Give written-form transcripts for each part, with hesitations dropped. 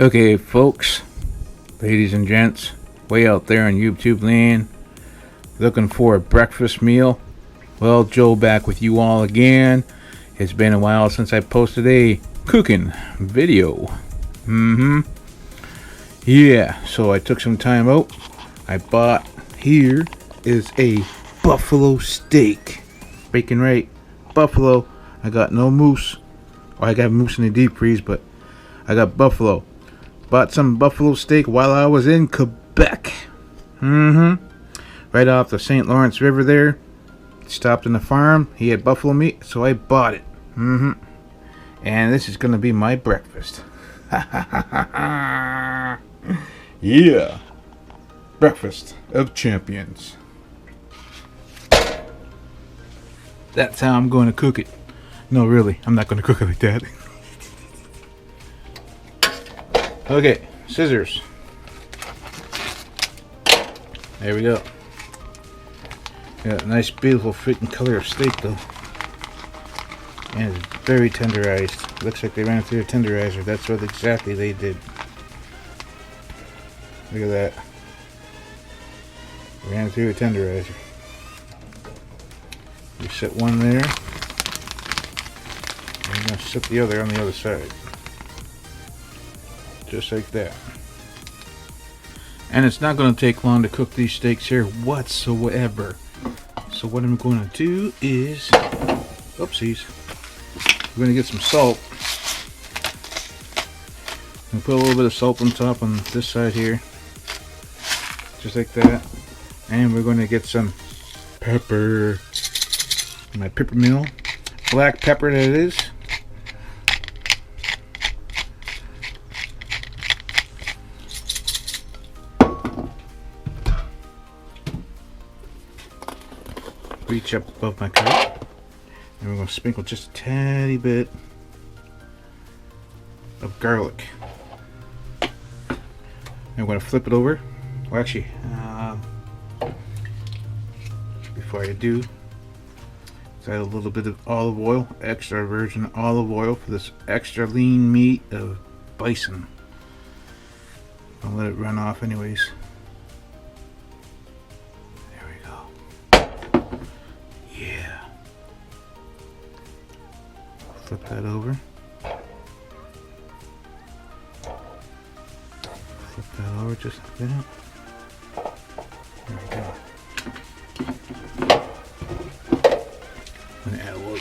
Okay, folks, ladies and gents, way out there in YouTube land, looking for a breakfast meal? Well, Joe back with you all again. It's been a while since I posted a cooking video. Yeah, so I took some time out. I bought, here is a buffalo steak. Bacon right, buffalo. I got no moose. Or I got moose in the deep freeze, but I got buffalo. Bought some buffalo steak while I was in Quebec. Right off the St. Lawrence River there. Stopped in the farm. He had buffalo meat, so I bought it. And this is going to be my breakfast. Yeah. Breakfast of champions. That's how I'm going to cook it. No, really, I'm not going to cook it like that. Okay, scissors. There we go. Got a nice, beautiful fitting color of steak, though. And it's very tenderized. Looks like they ran through a tenderizer. That's what exactly they did. Look at that. Ran through a tenderizer. You set one there. And you're going to set the other on the other side. Just like that. And it's not going to take long to cook these steaks here whatsoever. So what I'm going to do is, oopsies, we're going to get some salt. And put a little bit of salt on top on this side here. Just like that. And we're going to get some pepper. My pepper mill. Black pepper, that is. Reach up above my coat, and we're going to sprinkle just a tiny bit of garlic. And we're going to flip it over. Well, actually, before I do, add a little bit of olive oil, extra virgin olive oil for this extra lean meat of bison. I'll let it run off anyways. Flip that over. Flip that over just like that. There we go. I'm going to add a little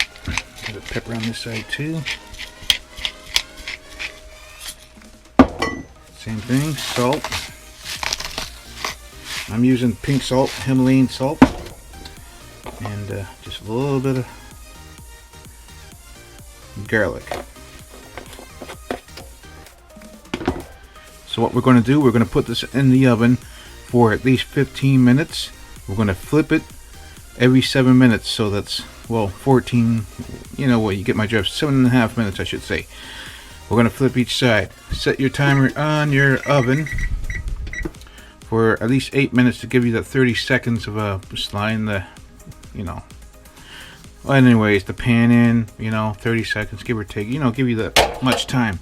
bit of pepper on this side too. Same thing, salt. I'm using pink salt, Himalayan salt. And just a little bit of garlic. So what we're going to do, we're going to put this in the oven for at least 15 minutes. We're going to flip it every 7 minutes, so that's, well, 14, you know what, you get my drift, 7.5 minutes I should say. We're going to flip each side. Set your timer on your oven for at least 8 minutes to give you that 30 seconds of sliding the, you know, well, anyways, the pan in, 30 seconds, give or take, give you that much time.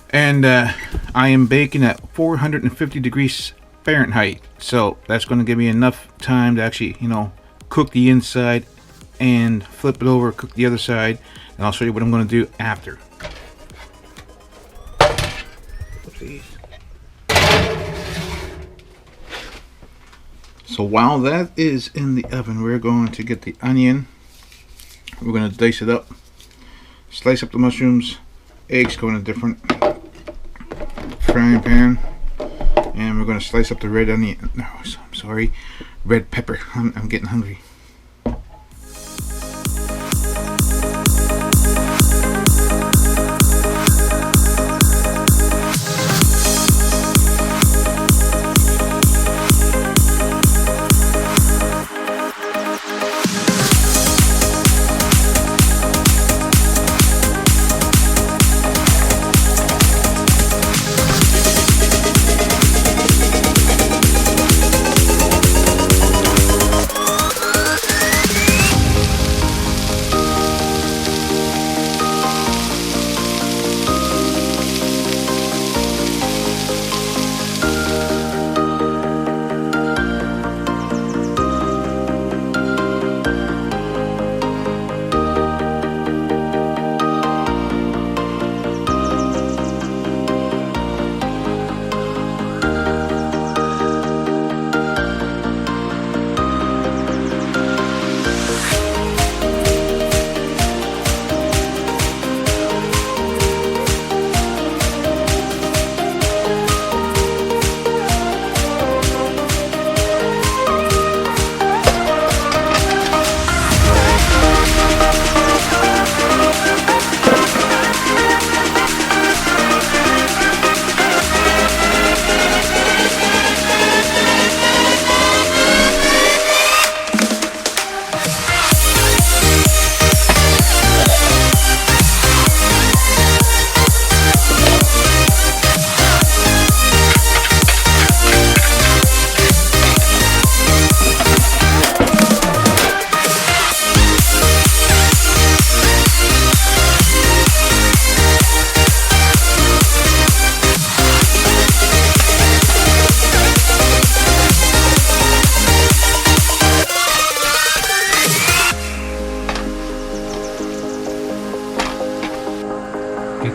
And I am baking at 450 degrees Fahrenheit. So that's going to give me enough time to actually, cook the inside and flip it over, cook the other side. And I'll show you what I'm going to do after. Oopsies. So while that is in the oven, we're going to get the onion. We're going to dice it up, slice up the mushrooms, eggs go in a different frying pan, and we're going to slice up the red onion. No, I'm sorry, red pepper. I'm getting hungry.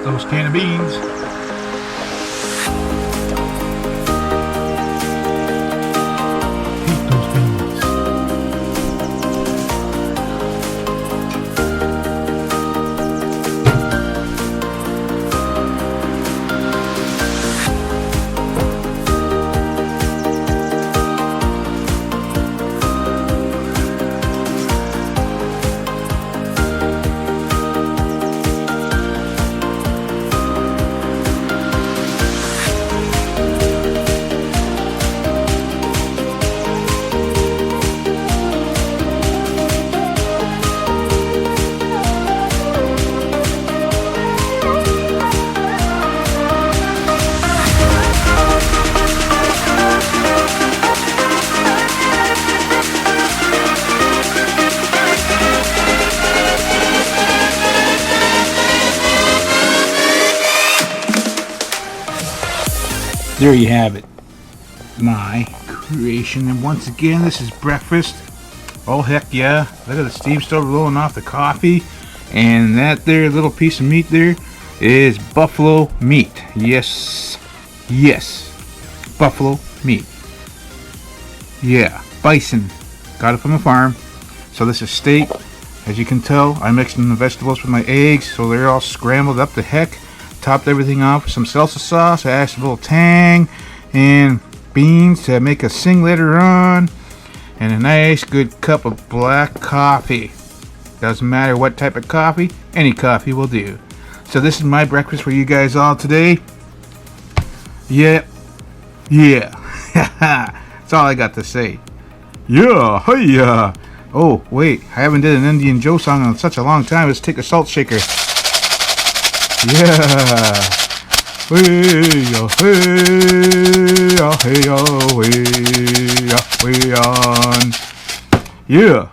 those can of beans. Eat those beans. There you have it, my creation. And once again, this is breakfast. Oh heck yeah, look at the steam stove rolling off the coffee. And that there little piece of meat there is buffalo meat. Yes, yes, buffalo meat. Yeah, bison, got it from the farm. So this is steak. As you can tell, I mixed in the vegetables with my eggs, so they're all scrambled up to heck. Topped everything off with some salsa sauce, added a little tang, and beans to make us sing later on, and a nice good cup of black coffee. Doesn't matter what type of coffee, any coffee will do. So this is my breakfast for you guys all today. Yeah. That's all I got to say. Yeah, hiya. Oh wait, I haven't did an NDN Joe song in such a long time. Let's take a salt shaker. Yeah. Hey-ya, hey-ya, hey-ya, hey-ya, hey-ya. Yeah.